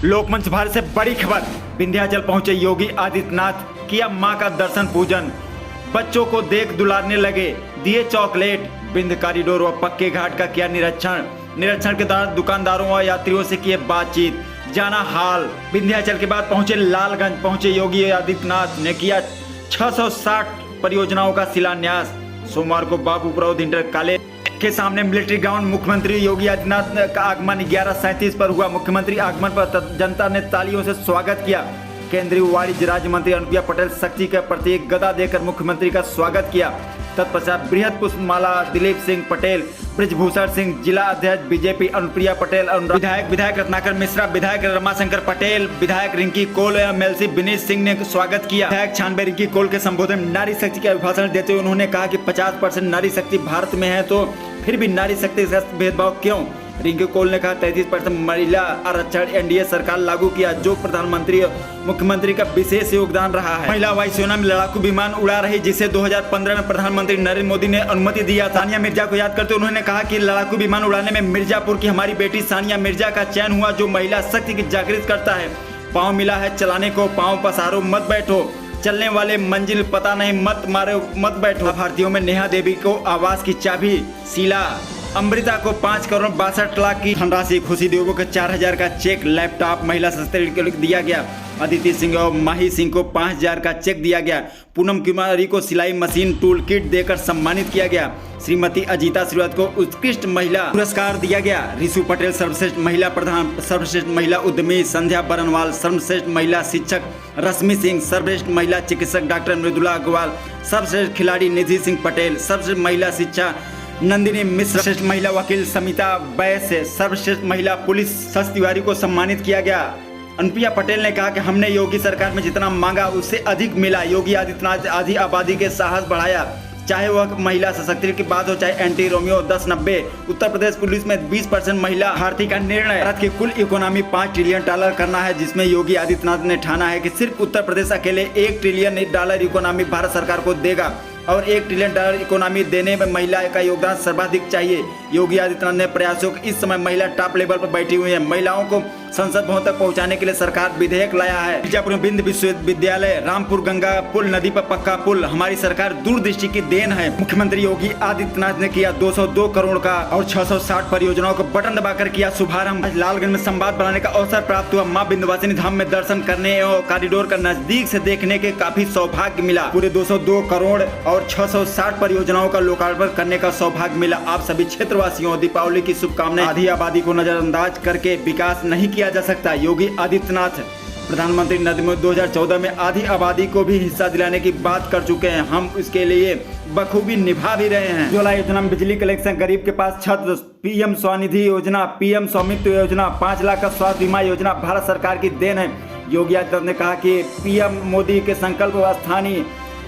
लोकमंच भारत से बड़ी खबर। विंध्याचल पहुंचे योगी आदित्यनाथ, किया मां का दर्शन पूजन। बच्चों को देख दुलारने लगे, दिए चॉकलेट। विंध्य कॉरिडोर व पक्के घाट का किया निरीक्षण के दौरान दुकानदारों व यात्रियों से किए बातचीत, जाना हाल। विंध्याचल के बाद पहुंचे लालगंज, पहुंचे योगी आदित्यनाथ ने किया 660 परियोजनाओं का शिलान्यास। सोमवार को बाबूपुर इंटर कॉलेज के सामने मिलिट्री ग्राउंड मुख्यमंत्री योगी आदित्यनाथ का आगमन 11:37 पर हुआ। मुख्यमंत्री आगमन पर जनता ने तालियों से स्वागत किया। केंद्रीय वाणिज्य राज्य मंत्री अनुप्रिया पटेल शक्ति का प्रतीक गदा देकर मुख्यमंत्री का स्वागत किया। तत्पश्चात बृहद पुष्पमाला दिलीप सिंह पटेल, ब्रिजभूषण सिंह, जिला अध्यक्ष बीजेपी अनुप्रिया पटेल, विधायक रत्नाकर मिश्रा, विधायक रमाशंकर पटेल, विधायक रिंकी कौल, एमएलसी विनीत सिंह ने स्वागत किया। विधायक छानबे रिंकी कौल के संबोधन में नारी शक्ति का अभिभाषण देते हुए उन्होंने कहा कि 50% नारी शक्ति भारत में है तो फिर भी नारी शक्ति से भेदभाव क्यों। रिंकी कौल ने कहा 33% महिला आरक्षण एनडीए सरकार लागू किया, जो प्रधानमंत्री मुख्यमंत्री का विशेष योगदान रहा है। महिला वायुसेना में लड़ाकू विमान उड़ा रही, जिसे 2015 में प्रधानमंत्री नरेंद्र मोदी ने अनुमति दिया था। सानिया मिर्जा को याद करते उन्होंने कहा कि लड़ाकू विमान उड़ाने में मिर्जापुर की हमारी बेटी सानिया मिर्जा का चयन हुआ, जो महिला शक्ति की जागृत करता है। पाँव मिला है चलाने को, पाँव पसारो मत बैठो, चलने वाले मंजिल पता नहीं मत मारो मत बैठो। लाभार्थियों में नेहा देवी को आवास की चाबी, शीला अमृता को 5 करोड़ 62 लाख की धनराशि, खुशी देवो को 4000 का चेक, लैपटॉप महिला सशक्तिकरण दिया गया। अदिति सिंह और माही सिंह को 5000 का चेक दिया गया। पूनम कुमारी को सिलाई मशीन टूल किट देकर सम्मानित किया गया। श्रीमती अजीता श्रीवास्तव को उत्कृष्ट महिला पुरस्कार दिया गया। रिशु पटेल सर्वश्रेष्ठ महिला प्रधान, सर्वश्रेष्ठ महिला उद्यमी संध्या बरनवाल, सर्वश्रेष्ठ महिला शिक्षक रश्मि सिंह, सर्वश्रेष्ठ महिला चिकित्सक डॉक्टर मृदुला अग्रवाल, सर्वश्रेष्ठ खिलाड़ी निधि सिंह पटेल, सर्वश्रेष्ठ महिला शिक्षा नंदिनी मिश्र, सर्वश्रेष्ठ महिला वकील समिता बैस, सर्वश्रेष्ठ महिला पुलिस सस तिवारी को सम्मानित किया गया। अनुप्रिया पटेल ने कहा कि हमने योगी सरकार में जितना मांगा उससे अधिक मिला। योगी आदित्यनाथ आधी आबादी के साहस बढ़ाया, चाहे वह महिला सशक्तिकरण की बात हो, चाहे anti Romeo 1090। Uttar Pradesh police में 20% महिला भर्ती का निर्णय। भारत की कुल इकोनॉमी $5 ट्रिलियन करना है, जिसमें योगी आदित्यनाथ ने ठाना है कि सिर्फ उत्तर प्रदेश अकेले $1 ट्रिलियन इकोनॉमी भारत सरकार को देगा और $1 ट्रिलियन इकोनॉमी देने में महिला का योगदान सर्वाधिक चाहिए। योगी आदित्यनाथ ने प्रयासों को इस समय महिला टॉप लेवल पर बैठी हुई है। महिलाओं को संसद भवन तक पहुंचाने के लिए सरकार विधेयक लाया है। मिर्जापुर में विंध्य विश्वविद्यालय, रामपुर गंगा पुल नदी पर पक्का पुल, हमारी सरकार दूरदृष्टि की देन है। मुख्यमंत्री योगी आदित्यनाथ ने किया 202 करोड़ का और 660 परियोजनाओं को बटन दबाकर किया शुभारंभ। आज लालगंज में संवाद बनाने का अवसर प्राप्त हुआ। मां विंध्यवासिनी धाम में दर्शन करने और कॉरिडोर का नजदीक से देखने के काफी सौभाग्य मिला। पूरे 202 करोड़ और 660 परियोजनाओं का लोकार्पण करने का सौभाग्य मिला। आप सभी क्षेत्रवासियों दीपावली की शुभकामनाएं। आधी आबादी को नजरअंदाज करके विकास नहीं किया जा सकता। योगी आदित्यनाथ प्रधानमंत्री नरेंद्र मोदी 2014 में आधी आबादी को भी हिस्सा दिलाने की बात कर चुके हैं। हम इसके लिए बखूबी निभा भी रहे हैं। उज्ज्वला योजना में बिजली कलेक्शन, गरीब के पास छत, पीएम स्वनिधि योजना, पीएम स्वामित्व योजना, 5 लाख का स्वास्थ्य बीमा योजना भारत सरकार की देन है। योगी आदित्यनाथ ने कहा कि पीएम मोदी के संकल्प व स्थानीय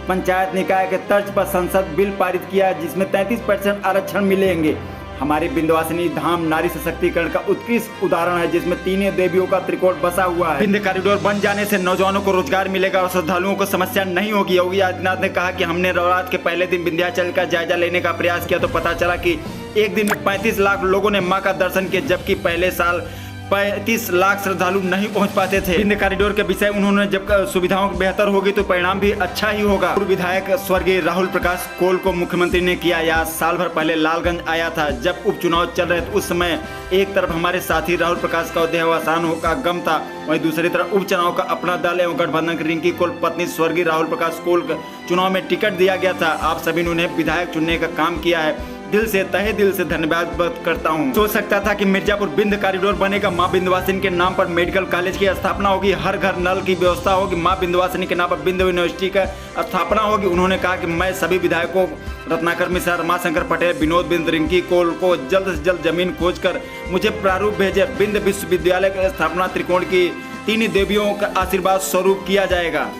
पंचायत निकाय के तर्ज पर संसद बिल पारित किया, जिसमें 33% आरक्षण मिलेंगे। हमारे विंध्यवासिनी धाम नारी सशक्तिकरण का उत्कृष्ट उदाहरण है, जिसमें तीनों देवियों का त्रिकोण बसा हुआ है। विंध्य कॉरिडोर बन जाने से नौजवानों को रोजगार मिलेगा और श्रद्धालुओं को समस्या नहीं होगी। योगी आदित्यनाथ ने कहा कि हमने नवरात्र के पहले दिन विंध्याचल का जायजा लेने का प्रयास किया तो पता चला कि एक दिन में 35 लाख लोगों ने मां का दर्शन किया, जबकि पहले साल 35 लाख श्रद्धालु नहीं पहुंच पाते थे। विंध्य कॉरिडोर के विषय उन्होंने जब सुविधाओं बेहतर होगी तो परिणाम भी अच्छा ही होगा। पूर्व विधायक स्वर्गीय राहुल प्रकाश कोल को मुख्यमंत्री ने किया याद। साल भर पहले लालगंज आया था जब उपचुनाव चल रहे थे। उस समय एक तरफ हमारे साथी राहुल प्रकाश का देहावसान का गम था, वहीं दूसरी तरफ उपचुनाव का अपना दल एवं गठबंधन की रिंकी कौल पत्नी स्वर्गीय राहुल प्रकाश कोल चुनाव में टिकट दिया गया था। आप सभी ने उन्हें विधायक चुनने का काम किया है। दिल से तहे दिल से धन्यवाद व्यक्त करता हूं। सोच सकता था कि मिर्जापुर विंध्य कॉरिडोर बनेगा, मां विंध्यवासिनी के नाम पर मेडिकल कॉलेज की स्थापना होगी, हर घर नल की व्यवस्था होगी, मां विंध्यवासिनी के नाम पर विंध्य यूनिवर्सिटी का स्थापना होगी। उन्होंने कहा कि मैं सभी विधायकों रत्नाकर मिश्रा, रमाशंकर पटेल, विनोद बिंद, रिंकी कौल को जल्द से जल्द जमीन खोजकर मुझे प्रारूप भेजे। विंध्य विश्वविद्यालय की स्थापना त्रिकोण की तीन देवियों का आशीर्वाद स्वरूप किया जाएगा।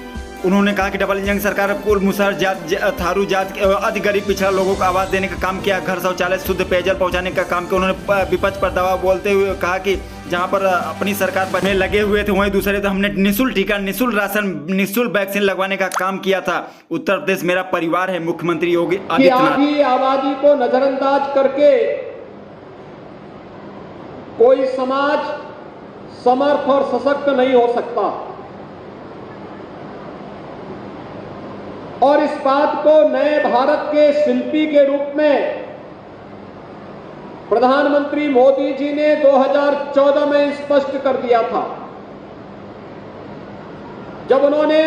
उन्होंने कहा कि डबल इंजन सरकार कुल मुसहर जात, थारू जात अति गरीब पिछड़ा लोगों को आवास देने का काम किया, घर शौचालय शुद्ध पेयजल पहुंचाने का काम किया। उन्होंने विपक्ष पर दबाव बोलते हुए कहा कि जहां पर अपनी सरकार में लगे हुए थे वहीं दूसरे तो हमने निःशुल्क टीका, निःशुल्क राशन, निःशुल्क वैक्सीन लगवाने का काम किया था। उत्तर प्रदेश मेरा परिवार है। मुख्यमंत्री योगी आदित्यनाथ आधी आबादी को नजरअंदाज करके कोई समाज समर्थ और सशक्त नहीं हो सकता। और इस बात को नए भारत के शिल्पी के रूप में प्रधानमंत्री मोदी जी ने 2014 में स्पष्ट कर दिया था, जब उन्होंने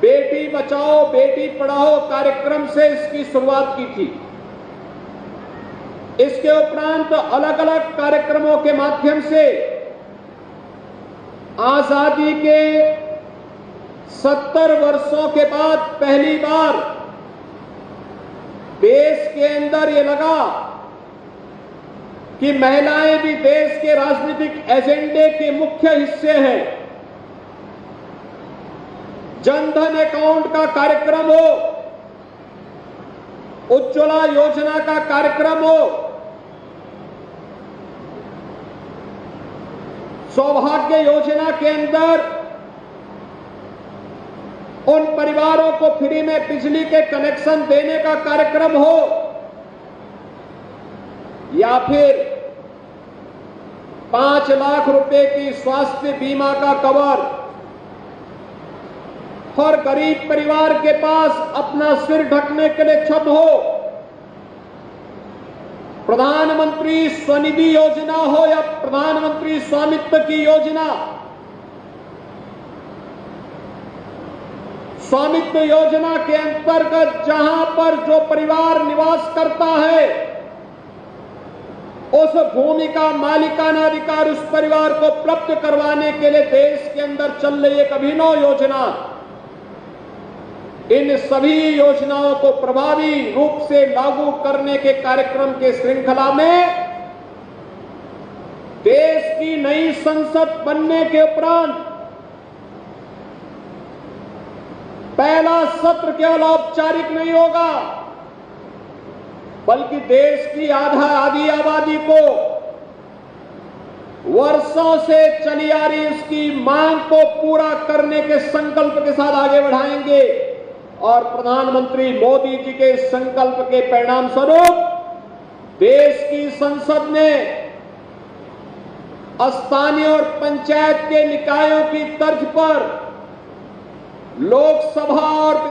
बेटी बचाओ बेटी पढ़ाओ कार्यक्रम से इसकी शुरुआत की थी। इसके उपरांत अलग अलग कार्यक्रमों के माध्यम से आजादी के 70 वर्षों के बाद पहली बार देश के अंदर ये लगा कि महिलाएं भी देश के राजनीतिक एजेंडे के मुख्य हिस्से हैं। जनधन अकाउंट का कार्यक्रम हो, उज्ज्वला योजना का कार्यक्रम हो, सौभाग्य योजना के अंदर उन परिवारों को फ्री में बिजली के कनेक्शन देने का कार्यक्रम हो, या फिर 5 लाख रुपए की स्वास्थ्य बीमा का कवर, हर गरीब परिवार के पास अपना सिर ढकने के लिए छत हो, प्रधानमंत्री स्वनिधि योजना हो या प्रधानमंत्री स्वामित्व की योजना। स्वामित्व योजना के अंतर्गत जहां पर जो परिवार निवास करता है, उस भूमि का मालिकाना अधिकार उस परिवार को प्राप्त करवाने के लिए देश के अंदर चल रही एक अभिनव योजना। इन सभी योजनाओं को प्रभावी रूप से लागू करने के कार्यक्रम के श्रृंखला में देश की नई संसद बनने के उपरांत पहला सत्र केवल औपचारिक नहीं होगा, बल्कि देश की आधी आबादी को वर्षों से चली आ रही इसकी मांग को पूरा करने के संकल्प के साथ आगे बढ़ाएंगे। और प्रधानमंत्री मोदी जी के संकल्प के परिणाम स्वरूप देश की संसद ने स्थानीय और पंचायत के निकायों की तर्ज पर लोकसभा और